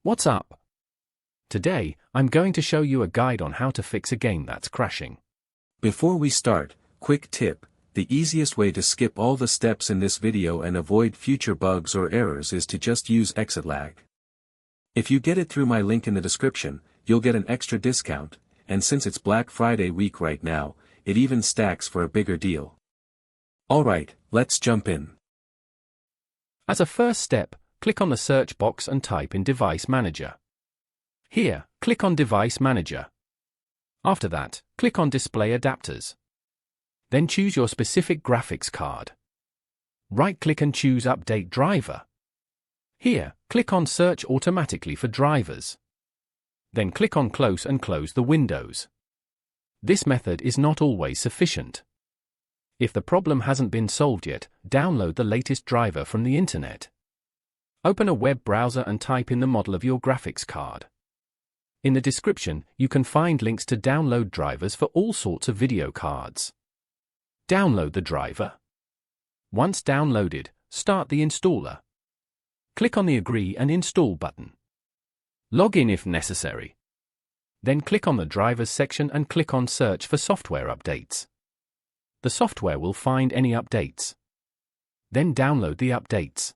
What's up? Today, I'm going to show you a guide on how to fix a game that's crashing. Before we start, quick tip, the easiest way to skip all the steps in this video and avoid future bugs or errors is to just use ExitLag. If you get it through my link in the description, you'll get an extra discount, and since it's Black Friday week right now, it even stacks for a bigger deal. Alright, let's jump in. As a first step, click on the search box and type in Device Manager. Here, click on Device Manager. After that, click on Display Adapters. Then choose your specific graphics card. Right-click and choose Update Driver. Here, click on Search automatically for drivers. Then click on Close and close the windows. This method is not always sufficient. If the problem hasn't been solved yet, download the latest driver from the internet. Open a web browser and type in the model of your graphics card. In the description, you can find links to download drivers for all sorts of video cards. Download the driver. Once downloaded, start the installer. Click on the Agree and Install button. Log in if necessary. Then click on the Drivers section and click on Search for software updates. The software will find any updates. Then download the updates.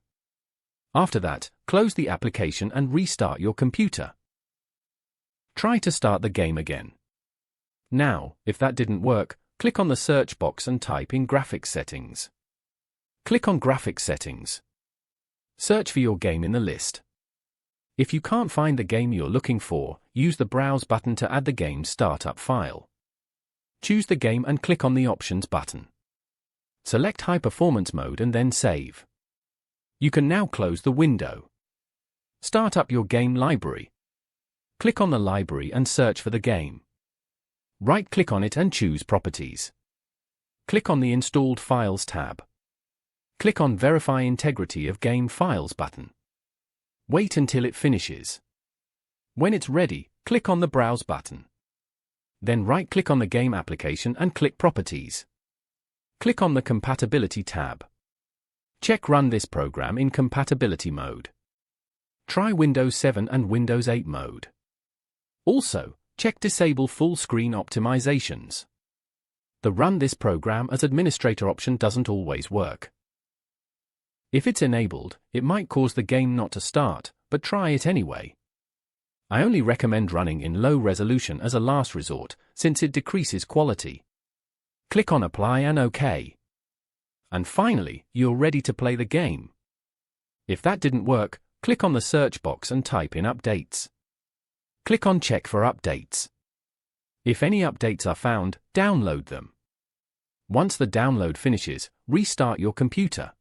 After that, close the application and restart your computer. Try to start the game again. Now, if that didn't work, click on the search box and type in Graphics Settings. Click on Graphics Settings. Search for your game in the list. If you can't find the game you're looking for, use the Browse button to add the game's startup file. Choose the game and click on the Options button. Select High Performance Mode and then Save. You can now close the window. Start up your game library. Click on the library and search for the game. Right-click on it and choose Properties. Click on the Installed Files tab. Click on Verify Integrity of Game Files button. Wait until it finishes. When it's ready, click on the Browse button. Then right-click on the game application and click Properties. Click on the Compatibility tab. Check Run this program in compatibility mode. Try Windows 7 and Windows 8 mode. Also, check Disable Full Screen Optimizations. The Run this program as administrator option doesn't always work. If it's enabled, it might cause the game not to start, but try it anyway. I only recommend running in low resolution as a last resort, since it decreases quality. Click on Apply and OK. And finally, you're ready to play the game. If that didn't work, click on the search box and type in Updates. Click on Check for updates. If any updates are found, download them. Once the download finishes, restart your computer.